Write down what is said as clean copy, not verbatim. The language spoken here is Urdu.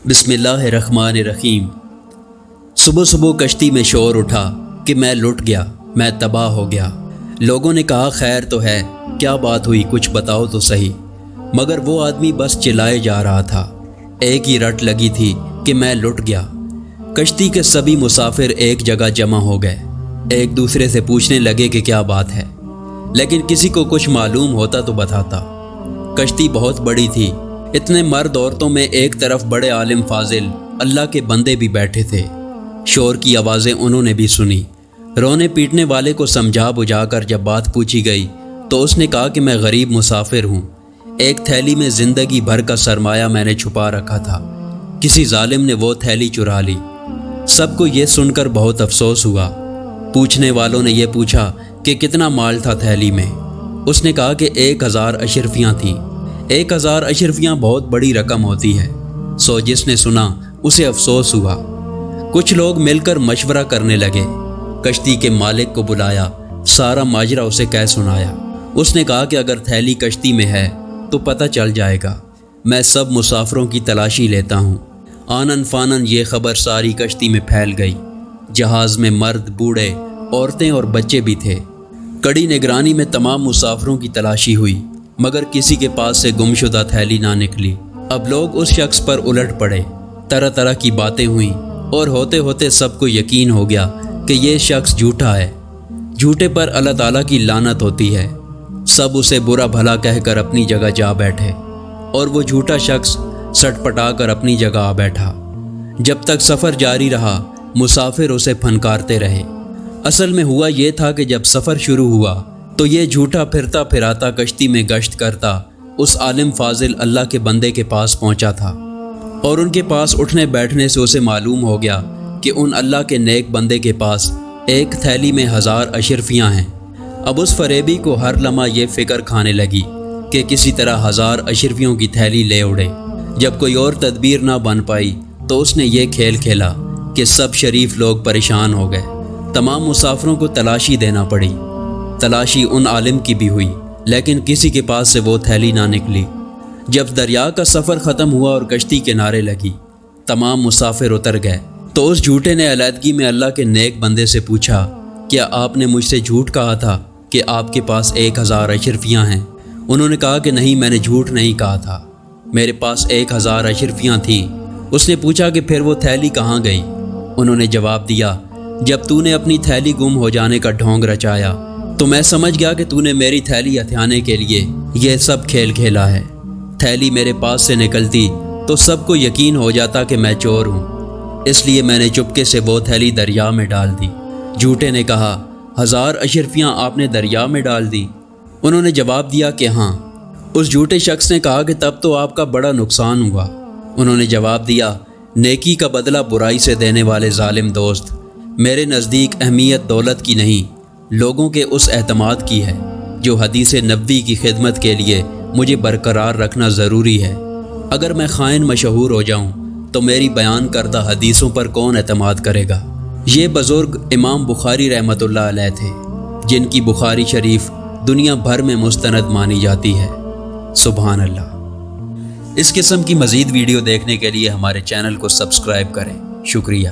بسم اللہ الرحمن الرحیم۔ صبح صبح کشتی میں شور اٹھا کہ میں لٹ گیا، میں تباہ ہو گیا۔ لوگوں نے کہا خیر تو ہے، کیا بات ہوئی، کچھ بتاؤ تو صحیح۔ مگر وہ آدمی بس چلائے جا رہا تھا، ایک ہی رٹ لگی تھی کہ میں لٹ گیا۔ کشتی کے سبھی مسافر ایک جگہ جمع ہو گئے، ایک دوسرے سے پوچھنے لگے کہ کیا بات ہے، لیکن کسی کو کچھ معلوم ہوتا تو بتاتا۔ کشتی بہت بڑی تھی، اتنے مرد عورتوں میں ایک طرف بڑے عالم فاضل اللہ کے بندے بھی بیٹھے تھے۔ شور کی آوازیں انہوں نے بھی سنی۔ رونے پیٹنے والے کو سمجھا بجھا کر جب بات پوچھی گئی تو اس نے کہا کہ میں غریب مسافر ہوں، ایک تھیلی میں زندگی بھر کا سرمایہ میں نے چھپا رکھا تھا، کسی ظالم نے وہ تھیلی چرا لی۔ سب کو یہ سن کر بہت افسوس ہوا۔ پوچھنے والوں نے یہ پوچھا کہ کتنا مال تھا تھیلی میں۔ اس نے کہا کہ 1000 اشرفیاں تھیں۔ 1000 اشرفیاں بہت بڑی رقم ہوتی ہے۔ سو جس نے سنا اسے افسوس ہوا۔ کچھ لوگ مل کر مشورہ کرنے لگے، کشتی کے مالک کو بلایا، سارا ماجرا اسے کہہ سنایا۔ اس نے کہا کہ اگر تھیلی کشتی میں ہے تو پتہ چل جائے گا، میں سب مسافروں کی تلاشی لیتا ہوں۔ آنن فانن یہ خبر ساری کشتی میں پھیل گئی۔ جہاز میں مرد، بوڑھے، عورتیں اور بچے بھی تھے۔ کڑی نگرانی میں تمام مسافروں کی تلاشی ہوئی، مگر کسی کے پاس سے گمشدہ تھیلی نہ نکلی۔ اب لوگ اس شخص پر الٹ پڑے، طرح طرح کی باتیں ہوئیں، اور ہوتے ہوتے سب کو یقین ہو گیا کہ یہ شخص جھوٹا ہے۔ جھوٹے پر اللہ تعالیٰ کی لعنت ہوتی ہے۔ سب اسے برا بھلا کہہ کر اپنی جگہ جا بیٹھے، اور وہ جھوٹا شخص سٹ پٹا کر اپنی جگہ آ بیٹھا۔ جب تک سفر جاری رہا مسافر اسے پھنکارتے رہے۔ اصل میں ہوا یہ تھا کہ جب سفر شروع ہوا تو یہ جھوٹا پھرتا پھراتا کشتی میں گشت کرتا اس عالم فاضل اللہ کے بندے کے پاس پہنچا تھا، اور ان کے پاس اٹھنے بیٹھنے سے اسے معلوم ہو گیا کہ ان اللہ کے نیک بندے کے پاس ایک تھیلی میں 1000 اشرفیاں ہیں۔ اب اس فریبی کو ہر لمحہ یہ فکر کھانے لگی کہ کسی طرح 1000 اشرفیوں کی تھیلی لے اڑے۔ جب کوئی اور تدبیر نہ بن پائی تو اس نے یہ کھیل کھیلا کہ سب شریف لوگ پریشان ہو گئے۔ تمام مسافروں کو تلاشی دینا پڑی۔ تلاشی ان عالم کی بھی ہوئی، لیکن کسی کے پاس سے وہ تھیلی نہ نکلی۔ جب دریا کا سفر ختم ہوا اور کشتی کنارے لگی، تمام مسافر اتر گئے تو اس جھوٹے نے علیحدگی میں اللہ کے نیک بندے سے پوچھا، کیا آپ نے مجھ سے جھوٹ کہا تھا کہ آپ کے پاس 1000 اشرفیاں ہیں؟ انہوں نے کہا کہ نہیں، میں نے جھوٹ نہیں کہا تھا، میرے پاس 1000 اشرفیاں تھیں۔ اس نے پوچھا کہ پھر وہ تھیلی کہاں گئی؟ انہوں نے جواب دیا، جب تو نے اپنی تھیلی گم ہو جانے کا ڈھونگ رچایا تو میں سمجھ گیا کہ تو نے میری تھیلی ہتھیانے کے لیے یہ سب کھیل کھیلا ہے۔ تھیلی میرے پاس سے نکلتی تو سب کو یقین ہو جاتا کہ میں چور ہوں، اس لیے میں نے چپکے سے وہ تھیلی دریا میں ڈال دی۔ جھوٹے نے کہا، 1000 اشرفیاں آپ نے دریا میں ڈال دی؟ انہوں نے جواب دیا کہ ہاں۔ اس جھوٹے شخص نے کہا کہ تب تو آپ کا بڑا نقصان ہوا۔ انہوں نے جواب دیا، نیکی کا بدلہ برائی سے دینے والے ظالم دوست، میرے نزدیک اہمیت دولت کی نہیں، لوگوں کے اس اعتماد کی ہے جو حدیث نبوی کی خدمت کے لیے مجھے برقرار رکھنا ضروری ہے۔ اگر میں خائن مشہور ہو جاؤں تو میری بیان کردہ حدیثوں پر کون اعتماد کرے گا؟ یہ بزرگ امام بخاری رحمۃ اللہ علیہ تھے، جن کی بخاری شریف دنیا بھر میں مستند مانی جاتی ہے۔ سبحان اللہ۔ اس قسم کی مزید ویڈیو دیکھنے کے لیے ہمارے چینل کو سبسکرائب کریں۔ شکریہ۔